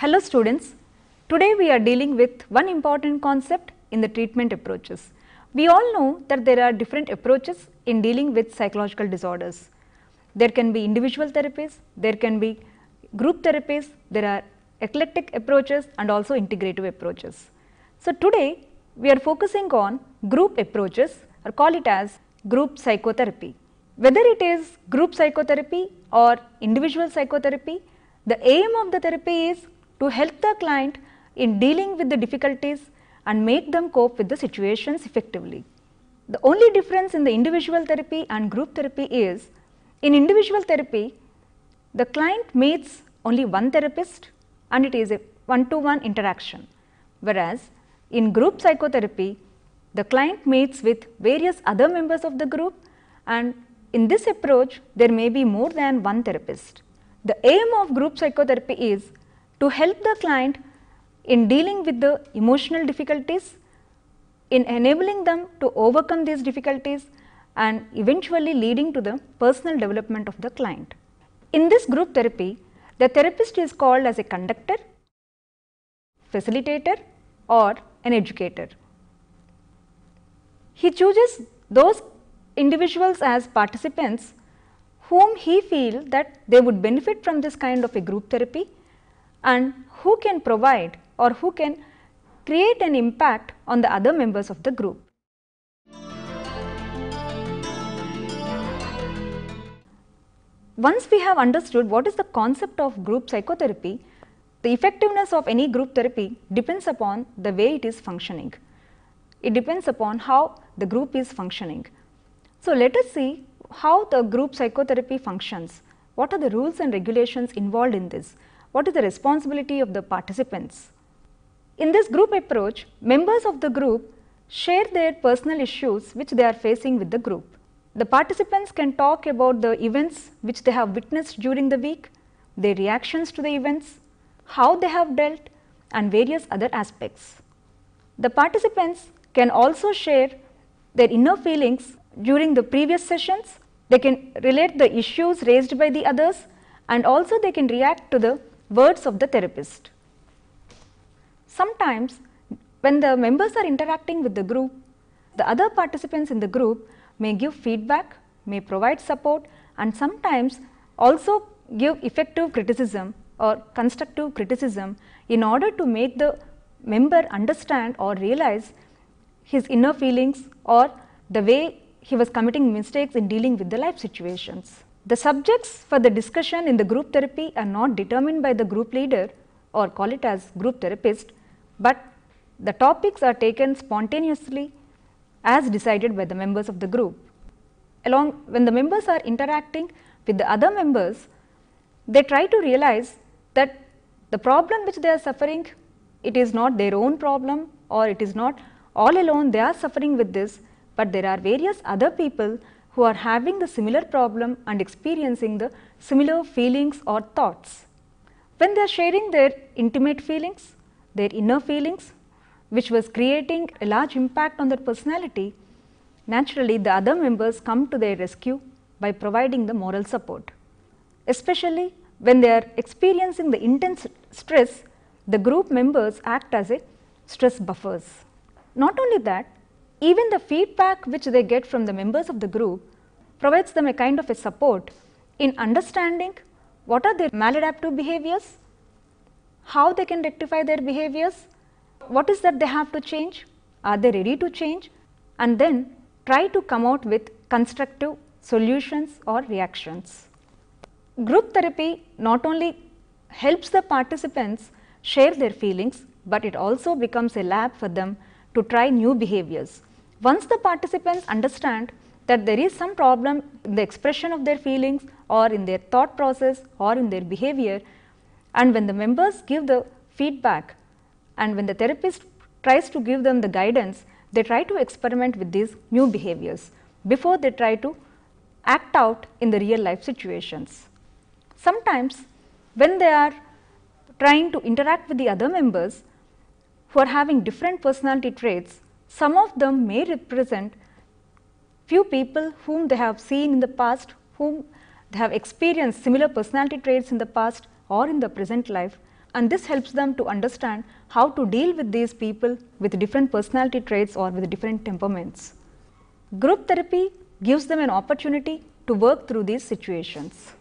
Hello students, today we are dealing with one important concept in the treatment approaches. We all know that there are different approaches in dealing with psychological disorders. There can be individual therapies, there can be group therapies, there are eclectic approaches and also integrative approaches. So today we are focusing on group approaches or call it as group psychotherapy. Whether it is group psychotherapy or individual psychotherapy, the aim of the therapy is to help the client in dealing with the difficulties and make them cope with the situations effectively. The only difference in the individual therapy and group therapy is, in individual therapy, the client meets only one therapist and it is a one-to-one interaction, whereas in group psychotherapy, the client meets with various other members of the group, and in this approach there may be more than one therapist. The aim of group psychotherapy is to help the client in dealing with the emotional difficulties, in enabling them to overcome these difficulties and eventually leading to the personal development of the client. In this group therapy, the therapist is called as a conductor, facilitator or an educator. He chooses those individuals as participants whom he feels that they would benefit from this kind of a group therapy and who can provide or who can create an impact on the other members of the group. Once we have understood what is the concept of group psychotherapy, the effectiveness of any group therapy depends upon the way it is functioning. It depends upon how the group is functioning. So let us see how the group psychotherapy functions. What are the rules and regulations involved in this? What is the responsibility of the participants? In this group approach, members of the group share their personal issues which they are facing with the group. The participants can talk about the events which they have witnessed during the week, their reactions to the events, how they have dealt and various other aspects. The participants can also share their inner feelings during the previous sessions. They can relate the issues raised by the others and also they can react to the words of the therapist. Sometimes when the members are interacting with the group, the other participants in the group may give feedback, may provide support and sometimes also give effective criticism or constructive criticism in order to make the member understand or realize his inner feelings or the way he was committing mistakes in dealing with the life situations. The subjects for the discussion in the group therapy are not determined by the group leader or call it as group therapist, but the topics are taken spontaneously as decided by the members of the group. When the members are interacting with the other members, they try to realize that the problem which they are suffering, it is not their own problem or it is not all alone they are suffering with this, but there are various other people who are having the similar problem and experiencing the similar feelings or thoughts. When they are sharing their intimate feelings, their inner feelings, which was creating a large impact on their personality, naturally the other members come to their rescue by providing the moral support. Especially when they are experiencing the intense stress, the group members act as a stress buffers. Not only that, even the feedback which they get from the members of the group provides them a kind of a support in understanding what are their maladaptive behaviors, how they can rectify their behaviors, what is that they have to change, are they ready to change, and then try to come out with constructive solutions or reactions. Group therapy not only helps the participants share their feelings, but it also becomes a lab for them to try new behaviors. Once the participants understand that there is some problem in the expression of their feelings or in their thought process or in their behavior, and when the members give the feedback and when the therapist tries to give them the guidance, they try to experiment with these new behaviors before they try to act out in the real life situations. Sometimes when they are trying to interact with the other members who are having different personality traits, some of them may represent few people whom they have seen in the past, whom they have experienced similar personality traits in the past or in the present life, and this helps them to understand how to deal with these people with different personality traits or with different temperaments. Group therapy gives them an opportunity to work through these situations.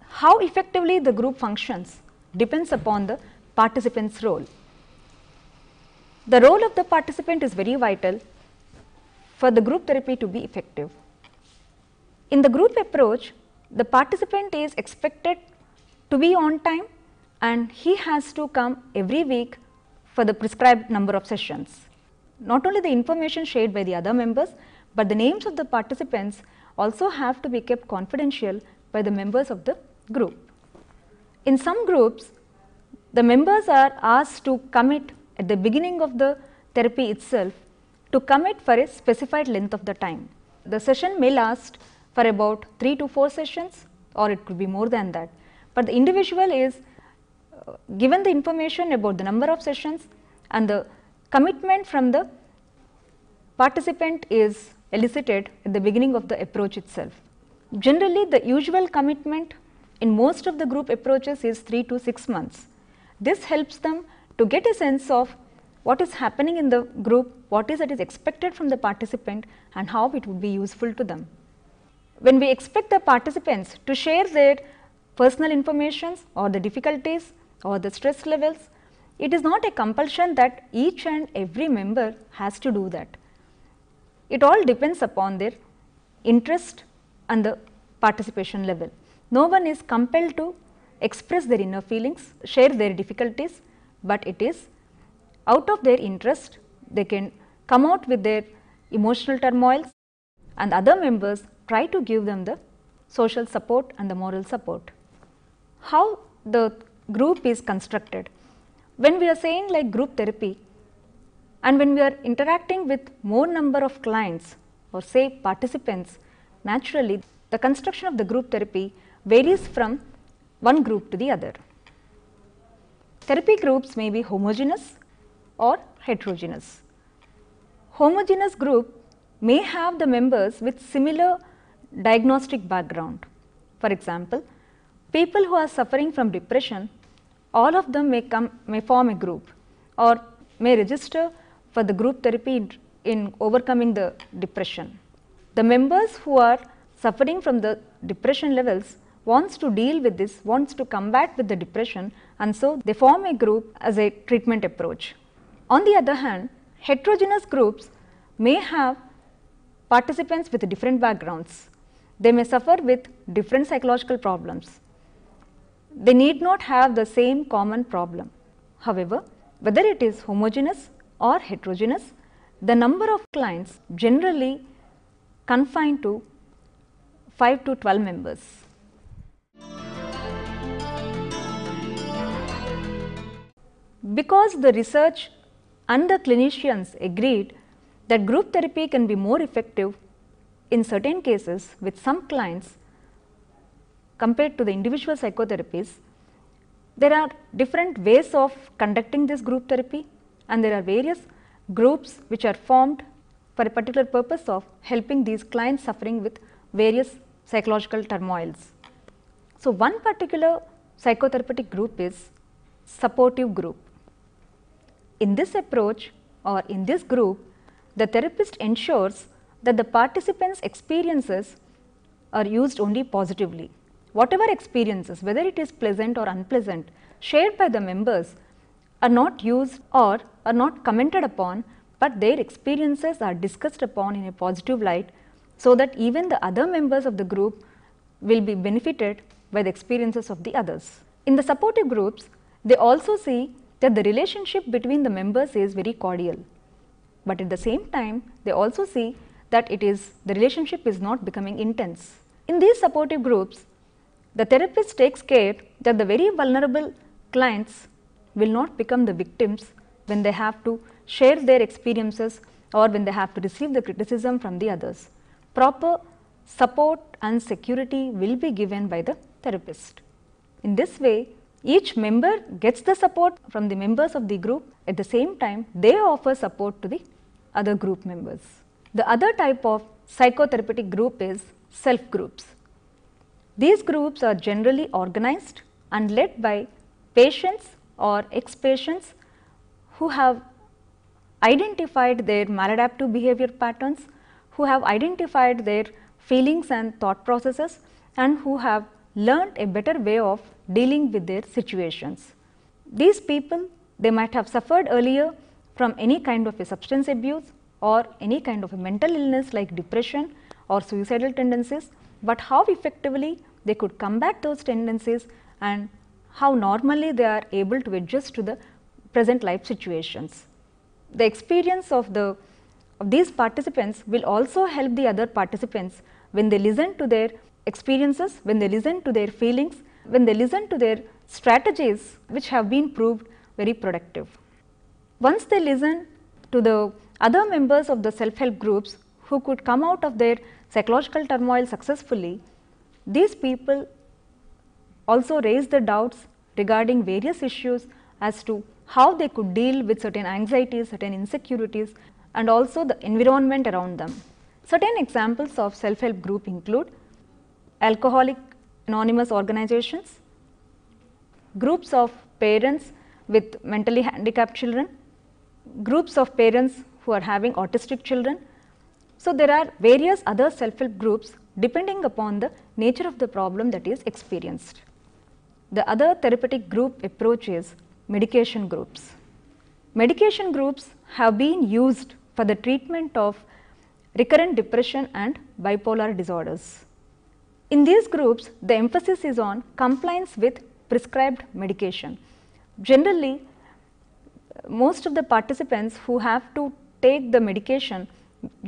How effectively the group functions depends upon the participant's role. The role of the participant is very vital for the group therapy to be effective. In the group approach, the participant is expected to be on time and he has to come every week for the prescribed number of sessions. Not only the information shared by the other members, but the names of the participants also have to be kept confidential by the members of the group. In some groups, the members are asked to commit at the beginning of the therapy itself to commit for a specified length of the time. The session may last for about 3 to 4 sessions, or it could be more than that, but the individual is given the information about the number of sessions and the commitment from the participant is elicited at the beginning of the approach itself. Generally, the usual commitment in most of the group approaches is 3 to 6 months. This helps them to get a sense of what is happening in the group, what is that is expected from the participant and how it would be useful to them. When we expect the participants to share their personal information or the difficulties or the stress levels, it is not a compulsion that each and every member has to do that. It all depends upon their interest and the participation level. No one is compelled to express their inner feelings, share their difficulties, but it is out of their interest. They can come out with their emotional turmoils and other members try to give them the social support and the moral support. How the group is constructed? When we are saying like group therapy and when we are interacting with more number of clients or say participants, naturally the construction of the group therapy varies from one group to the other. Therapy groups may be homogeneous or heterogeneous. Homogeneous group may have the members with similar diagnostic background. For example, people who are suffering from depression, all of them may form a group or may register for the group therapy in overcoming the depression. The members who are suffering from the depression levels wants to deal with this, wants to combat with the depression, and so they form a group as a treatment approach. On the other hand, heterogeneous groups may have participants with different backgrounds. They may suffer with different psychological problems. They need not have the same common problem. However, whether it is homogeneous or heterogeneous, the number of clients generally confined to 5 to 12 members. Because the research and the clinicians agreed that group therapy can be more effective in certain cases with some clients compared to the individual psychotherapies, there are different ways of conducting this group therapy and there are various groups which are formed for a particular purpose of helping these clients suffering with various psychological turmoils. So, one particular psychotherapeutic group is supportive group. In this approach or in this group, the therapist ensures that the participants' experiences are used only positively. Whatever experiences, whether it is pleasant or unpleasant, shared by the members are not used or are not commented upon, but their experiences are discussed upon in a positive light, so that even the other members of the group will be benefited by the experiences of the others. In the supportive groups, they also see that the relationship between the members is very cordial, but at the same time they also see that the relationship is not becoming intense. In these supportive groups, the therapist takes care that the very vulnerable clients will not become the victims when they have to share their experiences or when they have to receive the criticism from the others. Proper support and security will be given by the therapist. In this way, each member gets the support from the members of the group. At the same time, they offer support to the other group members. The other type of psychotherapeutic group is self groups. These groups are generally organized and led by patients or ex-patients who have identified their maladaptive behavior patterns, who have identified their feelings and thought processes, and who have learned a better way of dealing with their situations. These people, they might have suffered earlier from any kind of a substance abuse or any kind of a mental illness like depression or suicidal tendencies, but how effectively they could combat those tendencies and how normally they are able to adjust to the present life situations. The experience of these participants will also help the other participants when they listen to their experiences, when they listen to their feelings, when they listen to their strategies which have been proved very productive. Once they listen to the other members of the self-help groups who could come out of their psychological turmoil successfully, these people also raise the doubts regarding various issues as to how they could deal with certain anxieties, certain insecurities, and also the environment around them. Certain examples of self-help group include Alcoholic Anonymous organizations, groups of parents with mentally handicapped children, groups of parents who are having autistic children. So, there are various other self-help groups depending upon the nature of the problem that is experienced. The other therapeutic group approach is medication groups. Medication groups have been used for the treatment of recurrent depression and bipolar disorders. In these groups, the emphasis is on compliance with prescribed medication. Generally, most of the participants who have to take the medication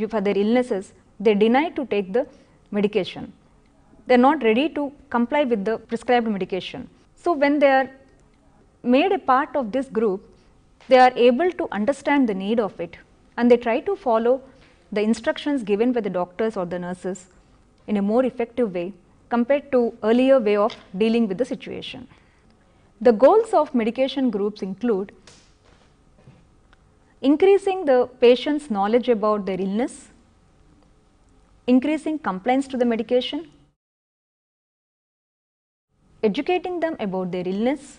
for their illnesses, they deny to take the medication. They are not ready to comply with the prescribed medication. So, when they are made a part of this group, they are able to understand the need of it and they try to follow the instructions given by the doctors or the nurses in a more effective way compared to earlier way of dealing with the situation. The goals of medication groups include increasing the patient's knowledge about their illness, increasing compliance to the medication, educating them about their illness,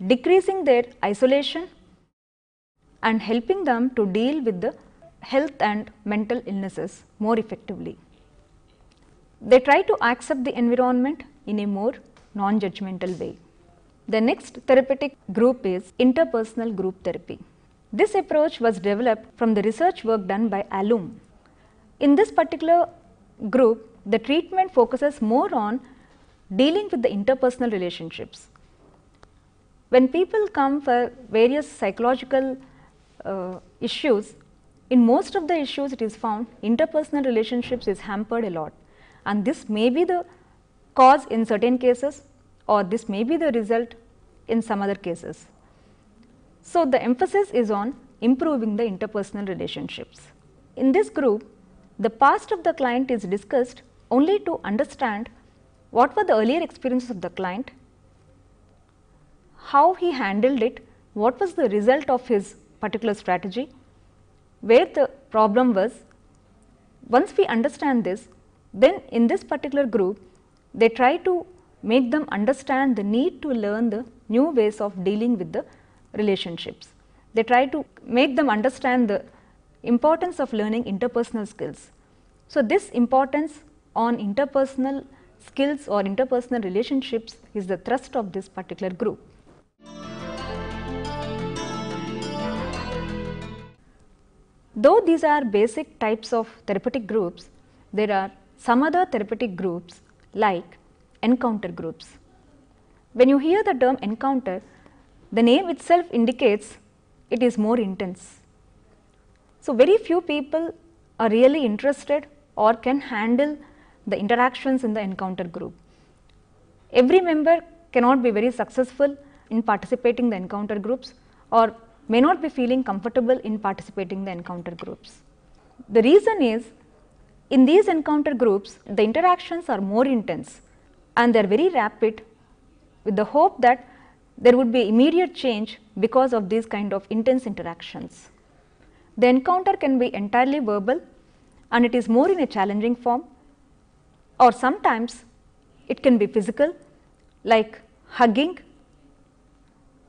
decreasing their isolation, and helping them to deal with the health and mental illnesses more effectively. They try to accept the environment in a more non-judgmental way. The next therapeutic group is interpersonal group therapy. This approach was developed from the research work done by Allum. In this particular group, the treatment focuses more on dealing with the interpersonal relationships. When people come for various psychological issues, in most of the issues it is found interpersonal relationships is hampered a lot, and this may be the cause in certain cases or this may be the result in some other cases. So, the emphasis is on improving the interpersonal relationships. In this group, the past of the client is discussed only to understand what were the earlier experiences of the client, how he handled it, what was the result of his particular strategy, where the problem was. Once we understand this, then in this particular group, they try to make them understand the need to learn the new ways of dealing with the relationships. They try to make them understand the importance of learning interpersonal skills. So, this importance on interpersonal skills or interpersonal relationships is the thrust of this particular group. Though these are basic types of therapeutic groups, there are some other therapeutic groups like encounter groups. When you hear the term encounter, the name itself indicates it is more intense. So, very few people are really interested or can handle the interactions in the encounter group. Every member cannot be very successful in participating in the encounter groups or may not be feeling comfortable in participating in the encounter groups. The reason is, in these encounter groups, the interactions are more intense and they are very rapid, with the hope that there would be immediate change because of these kind of intense interactions. The encounter can be entirely verbal and it is more in a challenging form, or sometimes it can be physical like hugging,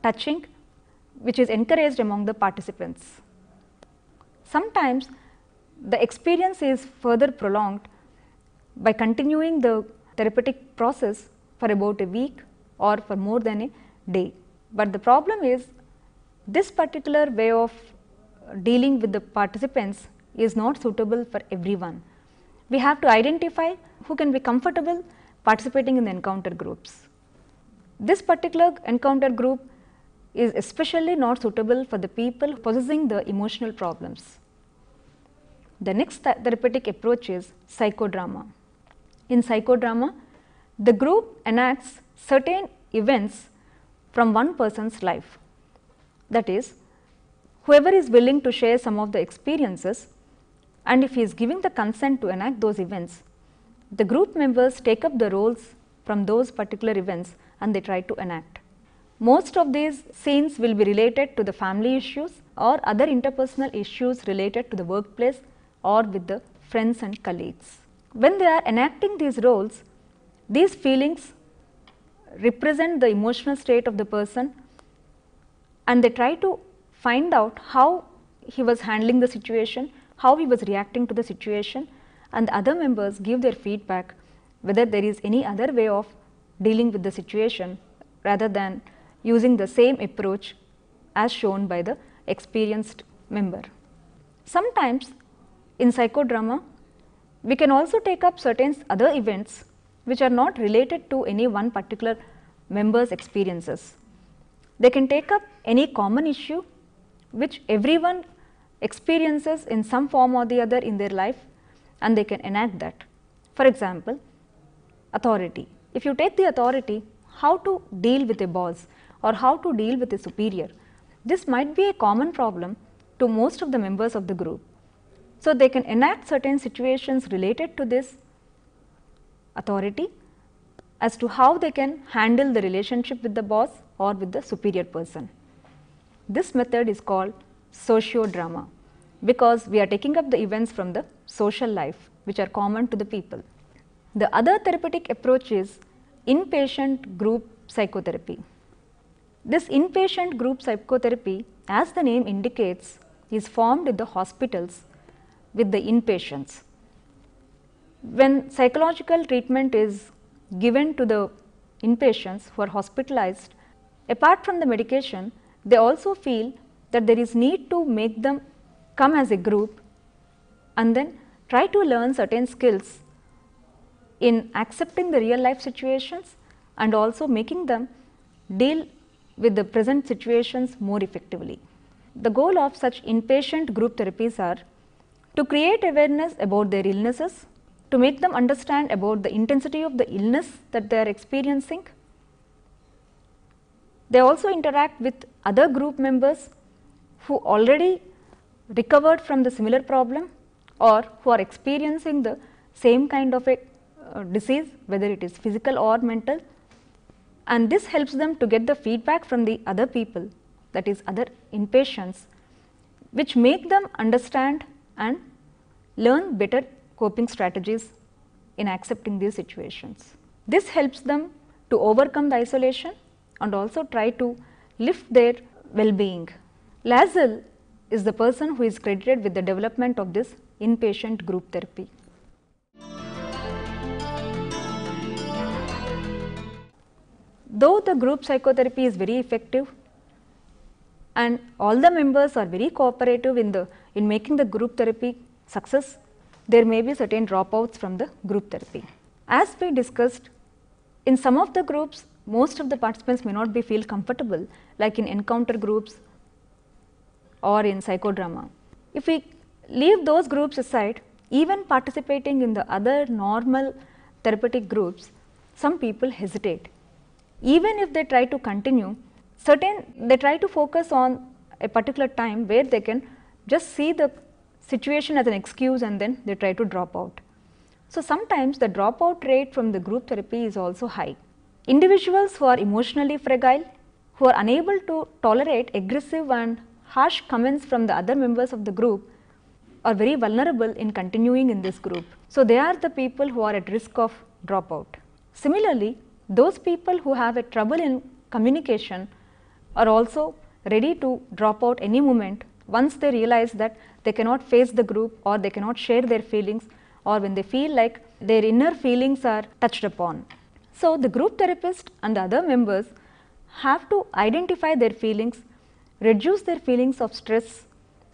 touching, which is encouraged among the participants. Sometimes the experience is further prolonged by continuing the therapeutic process for about a week or for more than a day. But the problem is, this particular way of dealing with the participants is not suitable for everyone. We have to identify who can be comfortable participating in the encounter groups. This particular encounter group is especially not suitable for the people possessing the emotional problems. The next therapeutic approach is psychodrama. In psychodrama, the group enacts certain events from one person's life. That is, whoever is willing to share some of the experiences, and if he is giving the consent to enact those events, the group members take up the roles from those particular events and they try to enact. Most of these scenes will be related to the family issues or other interpersonal issues related to the workplace or with the friends and colleagues. When they are enacting these roles, these feelings represent the emotional state of the person, and they try to find out how he was handling the situation, how he was reacting to the situation, and the other members give their feedback whether there is any other way of dealing with the situation rather than using the same approach as shown by the experienced member. Sometimes in psychodrama, we can also take up certain other events which are not related to any one particular member's experiences. They can take up any common issue which everyone experiences in some form or the other in their life, and they can enact that. For example, authority. If you take the authority, how to deal with a boss or how to deal with a superior, this might be a common problem to most of the members of the group. So, they can enact certain situations related to this authority as to how they can handle the relationship with the boss or with the superior person. This method is called sociodrama, because we are taking up the events from the social life which are common to the people. The other therapeutic approach is inpatient group psychotherapy. This inpatient group psychotherapy, as the name indicates, is formed in the hospitals with the inpatients. When psychological treatment is given to the inpatients who are hospitalized, apart from the medication, they also feel that there is need to make them come as a group and then try to learn certain skills in accepting the real life situations and also making them deal with the present situations more effectively. The goal of such inpatient group therapies are to create awareness about their illnesses, to make them understand about the intensity of the illness that they are experiencing. They also interact with other group members who already recovered from the similar problem or who are experiencing the same kind of a disease, whether it is physical or mental, and this helps them to get the feedback from the other people, that is other inpatients, which make them understand and learn better coping strategies in accepting these situations. This helps them to overcome the isolation and also try to lift their well-being. Lazel is the person who is credited with the development of this inpatient group therapy. Though the group psychotherapy is very effective and all the members are very cooperative in making the group therapy success, there may be certain dropouts from the group therapy. As we discussed, in some of the groups, most of the participants may not feel comfortable, like in encounter groups or in psychodrama. If we leave those groups aside, even participating in the other normal therapeutic groups, some people hesitate. Even if they try to continue, they try to focus on a particular time where they can just see the situation as an excuse and then they try to drop out. So, sometimes the dropout rate from the group therapy is also high. Individuals who are emotionally fragile, who are unable to tolerate aggressive and harsh comments from the other members of the group, are very vulnerable in continuing in this group. So, they are the people who are at risk of dropout. Similarly, those people who have a trouble in communication are also ready to drop out any moment once they realize that they cannot face the group or they cannot share their feelings, or when they feel like their inner feelings are touched upon. So, the group therapist and the other members have to identify their feelings, reduce their feelings of stress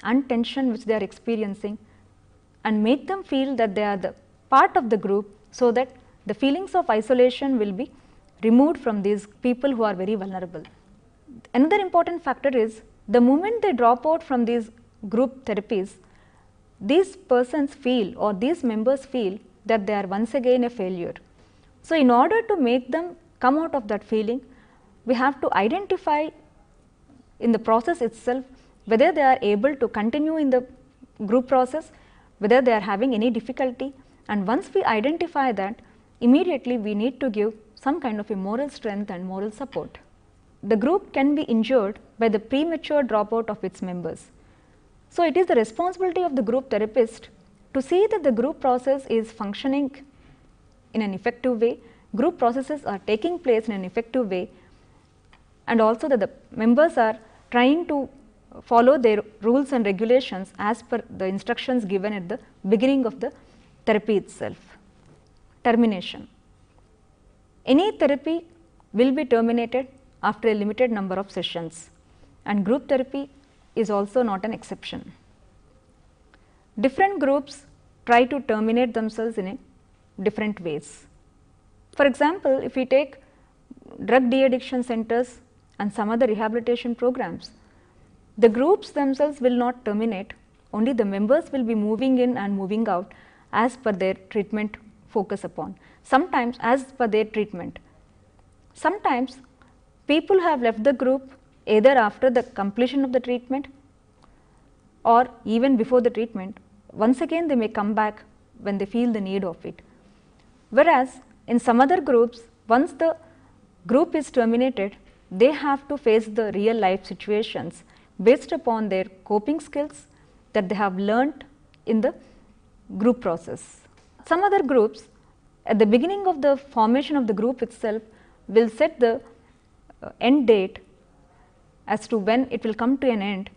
and tension which they are experiencing, and make them feel that they are the part of the group, so that the feelings of isolation will be removed from these people who are very vulnerable. Another important factor is the moment they drop out from these group therapies, these persons feel, or these members feel, that they are once again a failure. So, in order to make them come out of that feeling, we have to identify in the process itself whether they are able to continue in the group process, whether they are having any difficulty, and once we identify that, immediately we need to give some kind of a moral strength and moral support. The group can be injured by the premature dropout of its members. So, it is the responsibility of the group therapist to see that the group process is functioning in an effective way, group processes are taking place in an effective way, and also that the members are trying to follow their rules and regulations as per the instructions given at the beginning of the therapy itself. Termination. Any therapy will be terminated after a limited number of sessions, and group therapy is also not an exception. Different groups try to terminate themselves in different ways. For example, if we take drug de-addiction centers and some other rehabilitation programs, the groups themselves will not terminate, only the members will be moving in and moving out as per their treatment focus upon, sometimes as per their treatment. Sometimes people have left the group either after the completion of the treatment or even before the treatment. Once again they may come back when they feel the need of it. Whereas, in some other groups, once the group is terminated, they have to face the real life situations based upon their coping skills that they have learnt in the group process. Some other groups, at the beginning of the formation of the group itself, will set the end date as to when it will come to an end,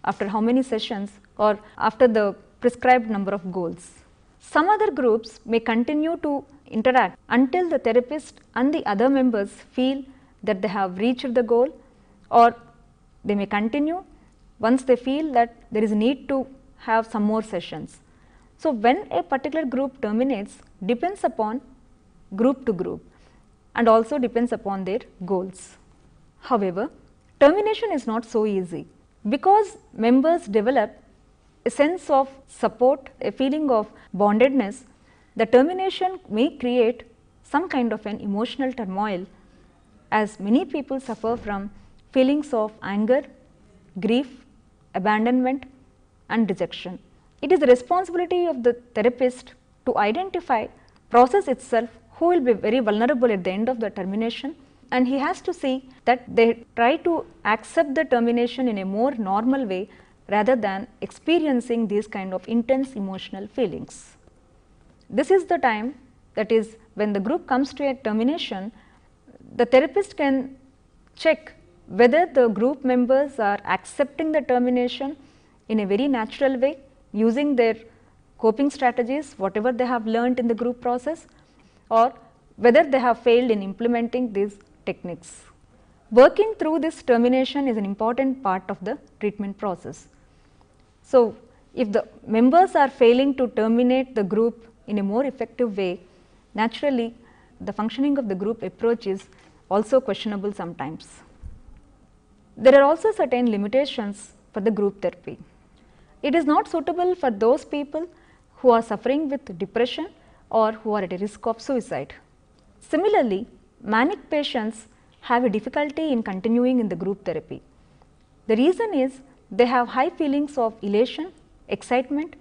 after how many sessions or after the prescribed number of goals. Some other groups may continue to interact until the therapist and the other members feel that they have reached the goal, or they may continue once they feel that there is a need to have some more sessions. So, when a particular group terminates depends upon group to group and also depends upon their goals. However, termination is not so easy, because members develop a sense of support, a feeling of bondedness. The termination may create some kind of an emotional turmoil, as many people suffer from feelings of anger, grief, abandonment and rejection. It is the responsibility of the therapist to identify process itself who will be very vulnerable at the end of the termination, and he has to see that they try to accept the termination in a more normal way rather than experiencing these kind of intense emotional feelings. This is the time, that is, when the group comes to a termination, the therapist can check whether the group members are accepting the termination in a very natural way, using their coping strategies, whatever they have learnt in the group process, or whether they have failed in implementing these techniques. Working through this termination is an important part of the treatment process. So, if the members are failing to terminate the group in a more effective way, naturally the functioning of the group approach is also questionable sometimes. There are also certain limitations for the group therapy. It is not suitable for those people who are suffering with depression or who are at a risk of suicide. Similarly, manic patients have a difficulty in continuing in the group therapy. The reason is they have high feelings of elation, excitement,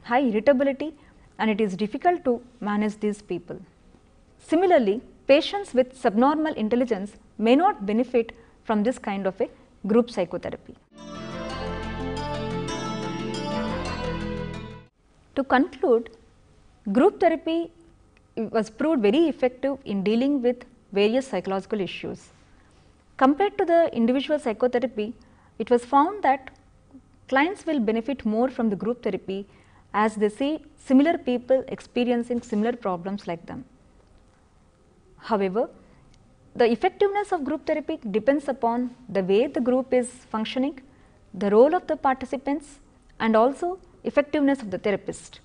high irritability, and it is difficult to manage these people. Similarly, patients with subnormal intelligence may not benefit from this kind of a group psychotherapy. To conclude, group therapy was proved very effective in dealing with various psychological issues. Compared to the individual psychotherapy, it was found that clients will benefit more from the group therapy as they see similar people experiencing similar problems like them. However, the effectiveness of group therapy depends upon the way the group is functioning, the role of the participants, and also effectiveness of the therapist.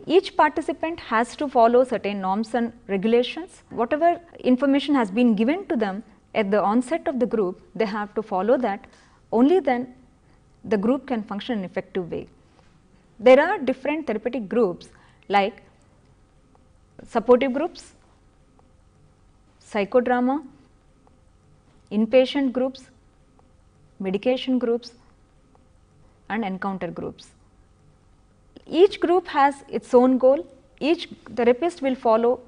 Each participant has to follow certain norms and regulations. Whatever information has been given to them at the onset of the group, they have to follow that. Only then the group can function in an effective way. There are different therapeutic groups like supportive groups, psychodrama, inpatient groups, medication groups, and encounter groups. Each group has its own goal. Each therapist will follow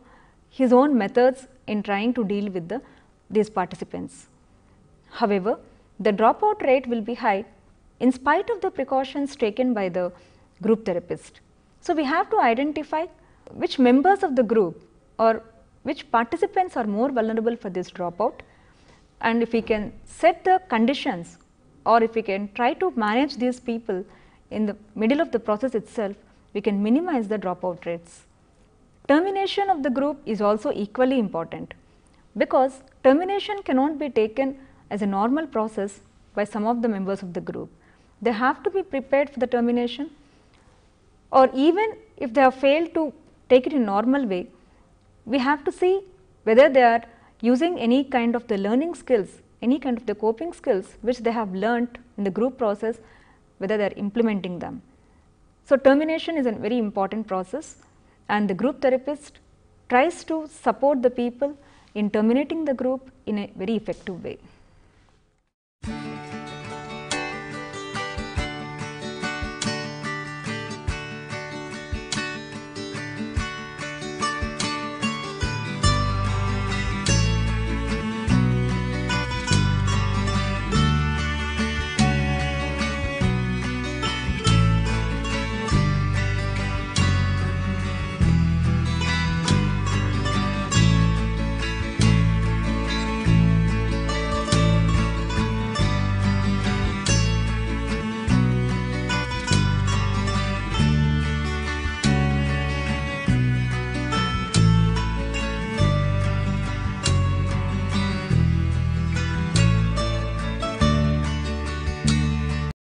his own methods in trying to deal with these participants. However, the dropout rate will be high in spite of the precautions taken by the group therapist. So, we have to identify which members of the group or which participants are more vulnerable for this dropout, and if we can set the conditions or if we can try to manage these people in the middle of the process itself, we can minimize the dropout rates. Termination of the group is also equally important, because termination cannot be taken as a normal process by some of the members of the group. They have to be prepared for the termination, or even if they have failed to take it in normal way, we have to see whether they are using any kind of the learning skills, any kind of the coping skills which they have learnt in the group process, whether they are implementing them. So, termination is a very important process, and the group therapist tries to support the people in terminating the group in a very effective way.